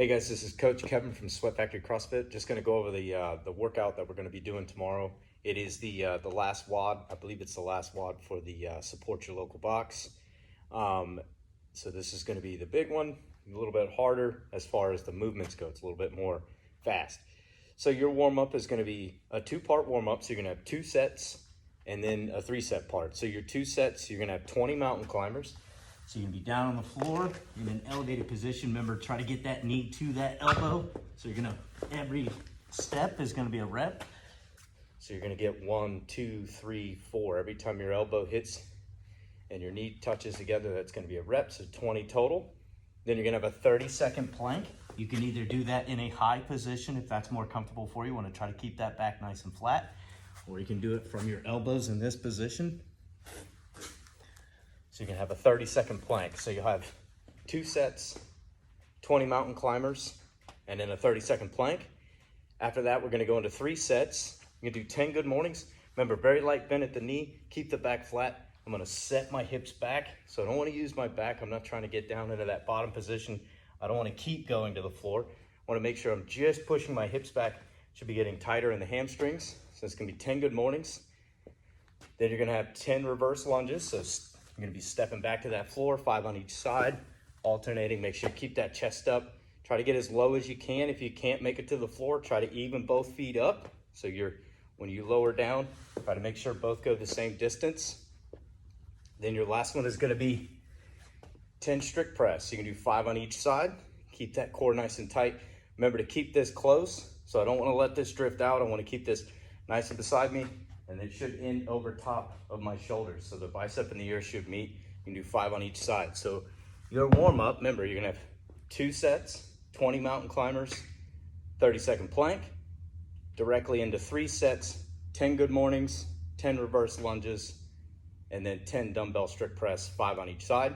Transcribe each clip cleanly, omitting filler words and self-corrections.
Hey guys, this is Coach Kevin from Sweat Factory CrossFit. Just going to go over the workout that we're going to be doing tomorrow. It is the last WOD. I believe it's the last WOD for the Support Your Local Box. So this is going to be the big one, a little bit harder as far as the movements go. It's a little bit more fast. So your warm-up is going to be a two-part warm-up. So you're going to have 2 sets and then a 3-set part. So your 2 sets, you're going to have 20 mountain climbers. So you're gonna be down on the floor in an elevated position. Remember, try to get that knee to that elbow. So you're gonna, every step is gonna be a rep. So you're gonna get 1, 2, 3, 4. Every time your elbow hits and your knee touches together, that's gonna be a rep, so 20 total. Then you're gonna have a 30-second plank. You can either do that in a high position if that's more comfortable for you. You wanna try to keep that back nice and flat, or you can do it from your elbows in this position. So you can have a 30-second plank. So you'll have 2 sets, 20 mountain climbers, and then a 30-second plank. After that, we're gonna go into 3 sets. You're gonna do 10 good mornings. Remember, very light bend at the knee, keep the back flat. I'm gonna set my hips back. So I don't wanna use my back. I'm not trying to get down into that bottom position. I don't wanna keep going to the floor. I wanna make sure I'm just pushing my hips back. Should be getting tighter in the hamstrings. So it's gonna be 10 good mornings. Then you're gonna have 10 reverse lunges. So you're gonna be stepping back to that floor, 5 on each side, alternating. Make sure you keep that chest up. Try to get as low as you can. If you can't make it to the floor, try to even both feet up. So when you lower down, try to make sure both go the same distance. Then your last one is gonna be 10 strict press. You can do 5 on each side. Keep that core nice and tight. Remember to keep this close. So I don't wanna let this drift out. I wanna keep this nice and beside me. And it should end over top of my shoulders. So the bicep and the ear should meet. You can do 5 on each side. So your warm up, remember, you're gonna have 2 sets, 20 mountain climbers, 30-second plank, directly into 3 sets, 10 good mornings, 10 reverse lunges, and then 10 dumbbell strict press, 5 on each side.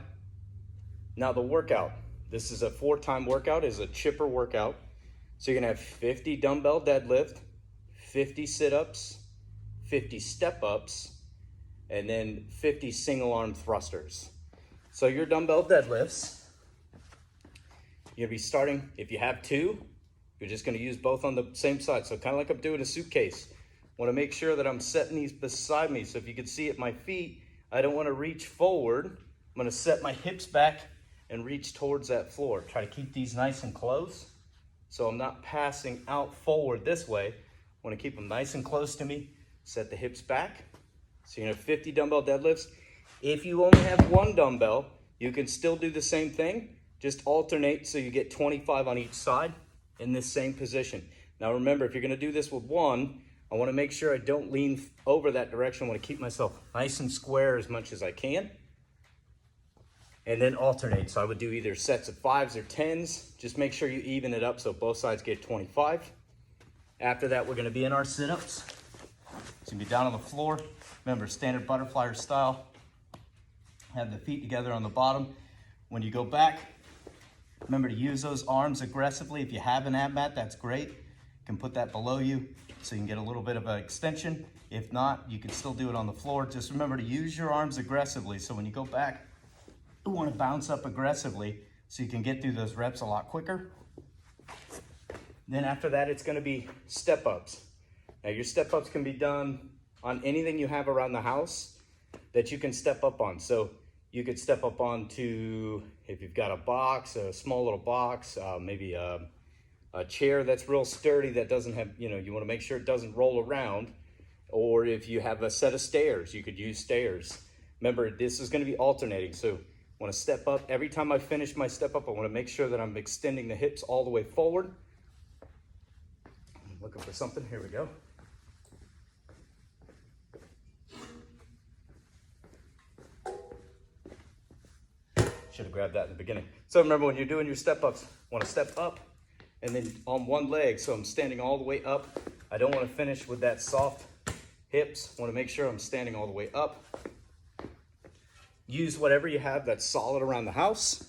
Now the workout, this is a 4-time workout, is a chipper workout. So you're gonna have 50 dumbbell deadlift, 50 sit-ups, 50 step-ups, and then 50 single arm thrusters. So your dumbbell deadlifts, you'll be starting, if you have 2, you're just gonna use both on the same side. So kind of like I'm doing a suitcase. Wanna make sure that I'm setting these beside me. So if you can see at my feet, I don't wanna reach forward. I'm gonna set my hips back and reach towards that floor. Try to keep these nice and close. So I'm not passing out forward this way. Wanna keep them nice and close to me. Set the hips back. So you're gonna have 50 dumbbell deadlifts. If you only have 1 dumbbell, you can still do the same thing. Just alternate so you get 25 on each side in this same position. Now remember, if you're gonna do this with 1, I wanna make sure I don't lean over that direction. I wanna keep myself nice and square as much as I can. And then alternate. So I would do either sets of 5s or 10s. Just make sure you even it up so both sides get 25. After that, we're gonna be in our sit-ups. So you'll be down on the floor. Remember, standard butterfly style. Have the feet together on the bottom. When you go back, remember to use those arms aggressively. If you have an ab mat, that's great. You can put that below you so you can get a little bit of an extension. If not, you can still do it on the floor. Just remember to use your arms aggressively. So when you go back, you want to bounce up aggressively so you can get through those reps a lot quicker. Then after that, it's going to be step-ups. Now your step-ups can be done on anything you have around the house that you can step up on. So you could step up onto, if you've got a box, a small little box, maybe a chair that's real sturdy that doesn't have, you wanna make sure it doesn't roll around. Or if you have a set of stairs, you could use stairs. Remember, this is gonna be alternating. So I wanna step up. Every time I finish my step up, I wanna make sure that I'm extending the hips all the way forward. I'm looking for something, here we go. Should have grabbed that in the beginning. So remember, when you're doing your step-ups, want to step up and then on one leg. So I'm standing all the way up. I don't want to finish with that soft hips. Want to make sure I'm standing all the way up. Use whatever you have that's solid around the house.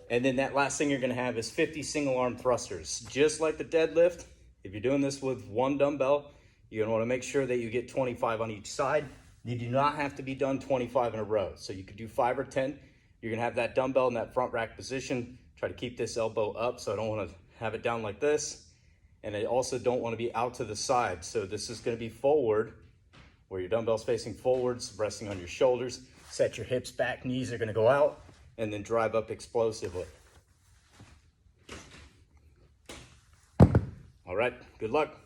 And then that last thing you're going to have is 50 single arm thrusters. Just like the deadlift, if you're doing this with 1 dumbbell, you're going to want to make sure that you get 25 on each side. You do not have to be done 25 in a row. So you could do 5 or 10. You're gonna have that dumbbell in that front rack position. Try to keep this elbow up, so I don't wanna have it down like this. And I also don't wanna be out to the side. So this is gonna be forward, where your dumbbell's facing forwards, resting on your shoulders. Set your hips back, knees are gonna go out, and then drive up explosively. All right, good luck.